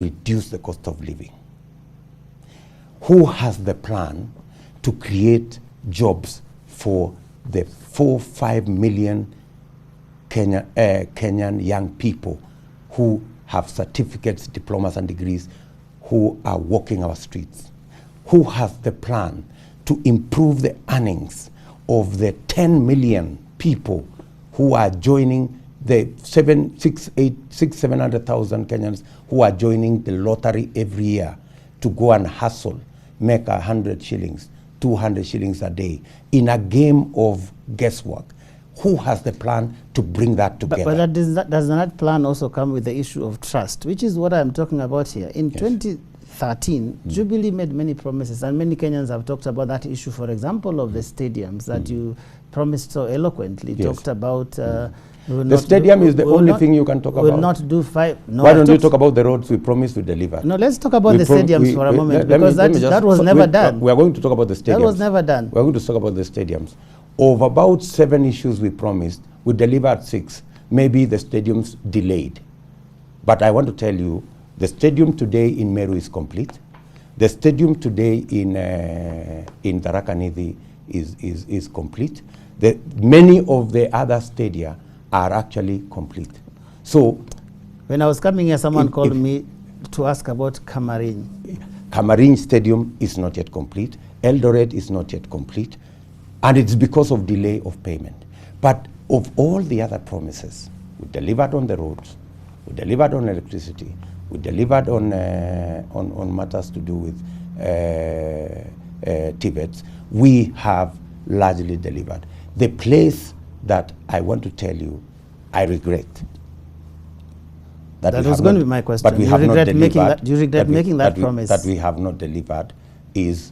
reduce the cost of living? Who has the plan to create jobs for the 4-5 million Kenyan young people who have certificates, diplomas, and degrees who are walking our streets? Who has the plan to improve the earnings of the 10 million people who are joining the 700,000 Kenyans who are joining the lottery every year to go and hustle, make 100 shillings, 200 shillings a day in a game of guesswork? Who has the plan to bring that together? But does that plan also come with the issue of trust, which is what I'm talking about here? In 2013, Jubilee made many promises, and many Kenyans have talked about that issue, for example, of the stadiums that you promised so eloquently. Talked about the stadium is the only thing you can talk about. We will not do five. No, why don't you talk about the roads we promised to deliver? No, let's talk about the stadiums for a moment, because that was never done. We are going to talk about the stadiums. That was never done. We are going to talk about the stadiums. Of about 7 issues we promised, we delivered 6. Maybe the stadiums delayed. But I want to tell you, the stadium today in Meru is complete. The stadium today in Tharaka Nithi is complete. Many of the other stadia are actually complete. So, when I was coming here, someone called me to ask about Kamarin. Kamarin Stadium is not yet complete. Eldoret is not yet complete. And it's because of delay of payment. But of all the other promises, we delivered on the roads, we delivered on electricity, we delivered on matters to do with TVETs. We have largely delivered. The place that I want to tell you, I regret. That was going to be my question. But we have not delivered. Do you regret making that promise? That we have not delivered is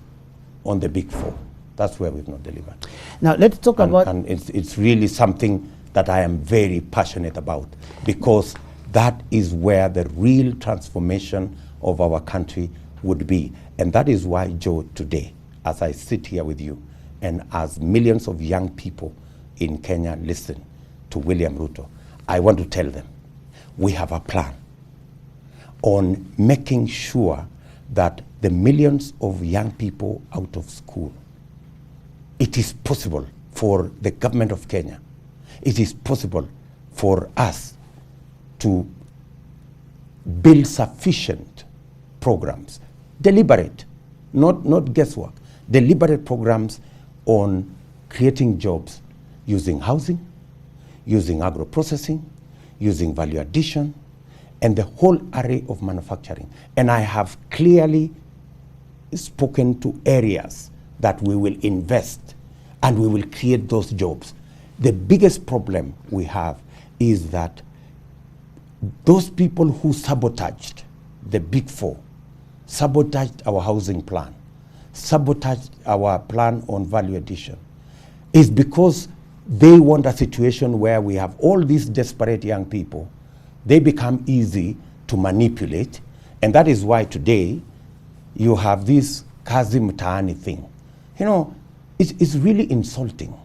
on the big 4. That's where we've not delivered. Now let's talk about... And it's really something that I am very passionate about, because that is where the real transformation of our country would be. And that is why, Joe, today, as I sit here with you, and as millions of young people in Kenya listen to William Ruto, I want to tell them, we have a plan on making sure that the millions of young people out of school, it is possible for the government of Kenya, it is possible for us to build sufficient programs, deliberate, not guesswork, deliberate programs on creating jobs using housing, using agro-processing, using value addition, and the whole array of manufacturing. And I have clearly spoken to areas that we will invest and we will create those jobs. The biggest problem we have is that those people who sabotaged the big 4, sabotaged our housing plan, sabotaged our plan on value addition, is because they want a situation where we have all these desperate young people. They become easy to manipulate, and that is why today you have this kazi mtaani thing. You know, it's really insulting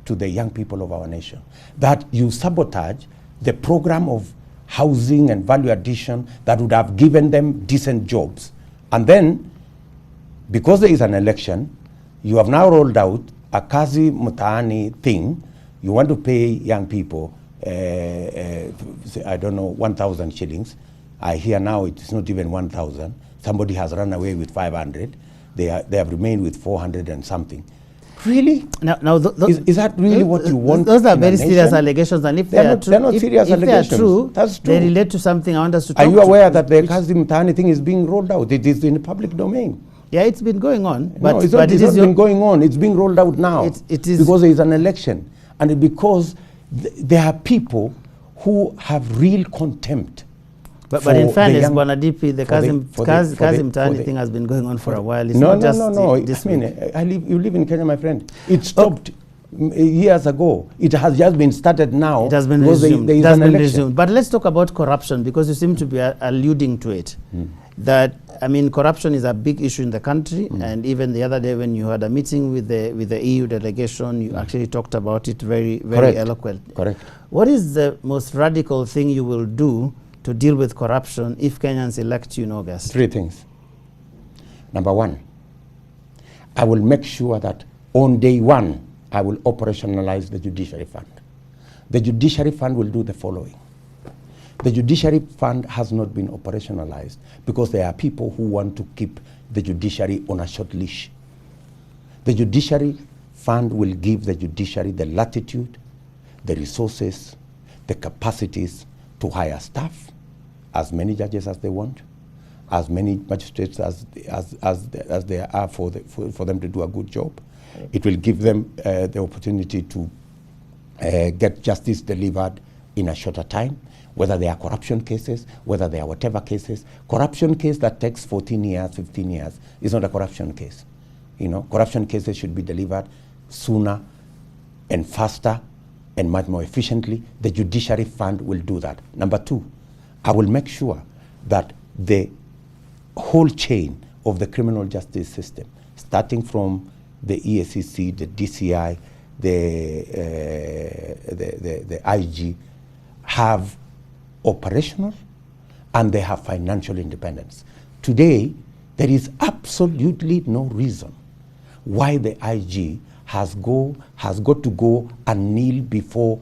to the young people of our nation that you sabotage the program of housing and value addition that would have given them decent jobs. And then, because there is an election, you have now rolled out a kazi mtaani thing. You want to pay young people, I don't know, 1,000 shillings. I hear now it's not even 1,000. Somebody has run away with 500. They have remained with 400 and something. Really? Now is that really what you want? Those are very serious allegations, and if they're not serious allegations. They are true, that's true. They relate to something I want us to talk Are you aware that the Kazi Mtaani thing is being rolled out? It is in the public domain. Yeah, it's been going on. But no, it's not been going on. It's being rolled out now. It is because there is an election, and because there are people who have real contempt. But in fairness, Bwana DP, the Kazi Mtaani thing has been going on for a while. It's no. I mean, you live in Kenya, my friend. It stopped years ago. It has just been started now. It has been resumed. But let's talk about corruption, because you seem to be alluding to it. That, I mean, corruption is a big issue in the country, and even the other day when you had a meeting with the EU delegation, you actually talked about it very eloquently. Correct. What is the most radical thing you will do to deal with corruption if Kenyans elect you in August? 3 things. Number 1, I will make sure that on day 1, I will operationalize the Judiciary Fund. The Judiciary Fund will do the following. The Judiciary Fund has not been operationalized because there are people who want to keep the judiciary on a short leash. The Judiciary Fund will give the judiciary the latitude, the resources, the capacities to hire staff, as many judges as they want, as many magistrates as there are for them to do a good job. It will give them the opportunity to get justice delivered in a shorter time, whether they are corruption cases, whether they are whatever cases. Corruption case that takes 14 years, 15 years is not a corruption case. You know, corruption cases should be delivered sooner and faster and much more efficiently. The Judiciary Fund will do that. Number 2, I will make sure that the whole chain of the criminal justice system, starting from the EACC, the DCI, the IG, have operational and they have financial independence. Today, there is absolutely no reason why the IG has got to go and kneel before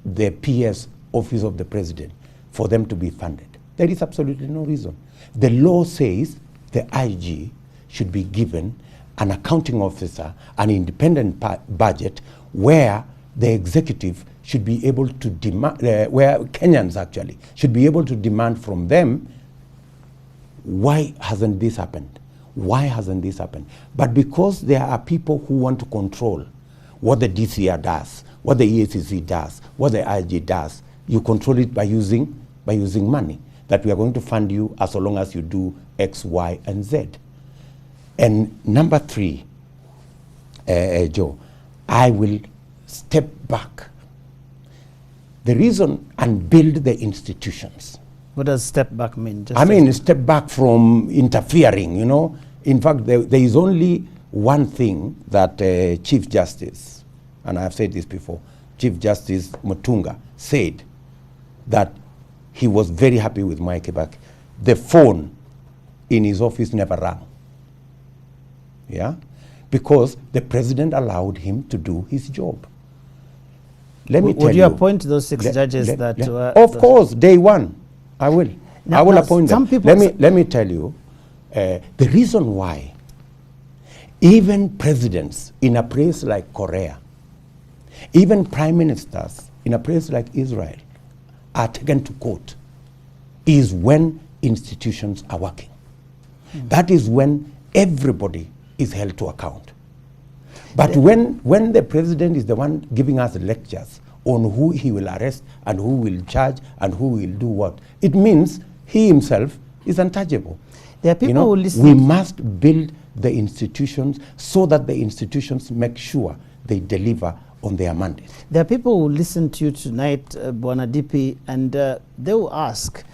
the PS Office of the President for them to be funded. There is absolutely no reason. The law says the IG should be given an accounting officer, an independent budget where the executive should be able to demand, where Kenyans actually should be able to demand from them. Why hasn't this happened? Why hasn't this happened? But because there are people who want to control what the DCR does, what the EACC does, what the IG does, you control it by using money. That we are going to fund you as long as you do X, Y, and Z. And number 3, Joe, I will step back. The reason and build the institutions. What does step back mean? Step back from interfering, you know. In fact, there is only one thing that Chief Justice, and I have said this before, Chief Justice Mutunga said that he was very happy with Mwai Kibaki. The phone in his office never rang. Yeah? Because the president allowed him to do his job. Let me tell you. Would you appoint those 6 judges that were... Of course, day 1, I will. I will appoint them. Let me tell you, the reason why even presidents in a place like Korea, even prime ministers in a place like Israel are taken to court is when institutions are working. That is when everybody is held to account. But when the president is the one giving us lectures on who he will arrest and who will charge and who will do what, it means he himself is untouchable. There are people who listen. We must build the institutions so that the institutions make sure they deliver on their mandate. There are people who listen to you tonight, Bwana DP, and they will ask,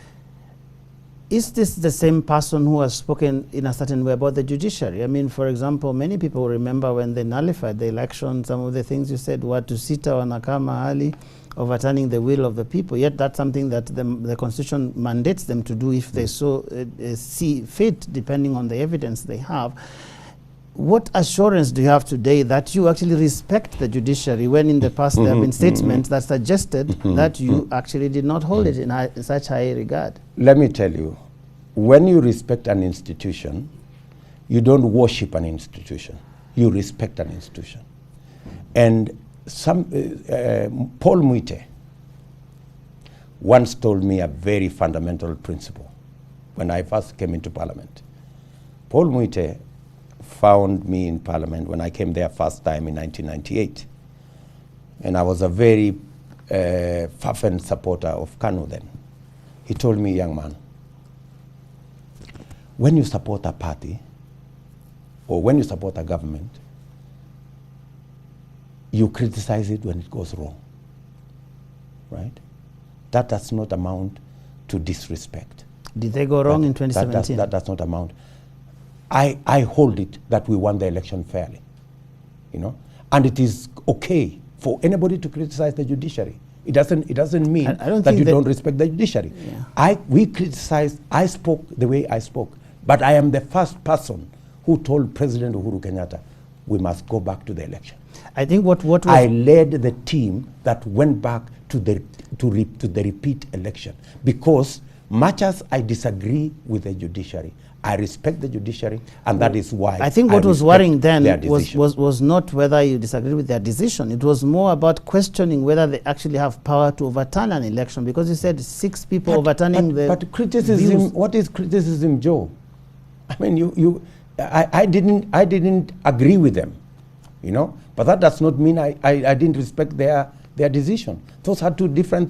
is this the same person who has spoken in a certain way about the judiciary? I mean, for example, many people remember when they nullified the election, some of the things you said were to sita wanakaa mahali, overturning the will of the people, yet that's something that the Constitution mandates them to do if they so see fit, depending on the evidence they have. What assurance do you have today that you actually respect the judiciary when in the past there have been statements that suggested that you actually did not hold it in such high regard? Let me tell you, when you respect an institution, you don't worship an institution. You respect an institution. And Paul Muite once told me a very fundamental principle when I first came into Parliament. Paul Muite found me in Parliament when I came there first time in 1998. And I was a very fervent supporter of KANU then. He told me, young man, when you support a party or when you support a government, you criticize it when it goes wrong, right? That does not amount to disrespect. Did they go wrong in 2017? That does not amount. I hold it that we won the election fairly, you know, and it is okay for anybody to criticize the judiciary. It doesn't mean I don't that think you that- don't respect the judiciary. Yeah. We criticized, I spoke the way I spoke, but I am the first person who told President Uhuru Kenyatta, we must go back to the election. I think what was I led the team that went back to the repeat election, because much as I disagree with the judiciary, I respect the judiciary, and that is why I think what was respect worrying then their was, decision. was not whether you disagreed with their decision. It was more about questioning whether they actually have power to overturn an election, because you said 6 people overturning the But criticism, views. what is criticism, Joe? I mean, I didn't agree with them, you know, but that does not mean I didn't respect their decision. Those are two different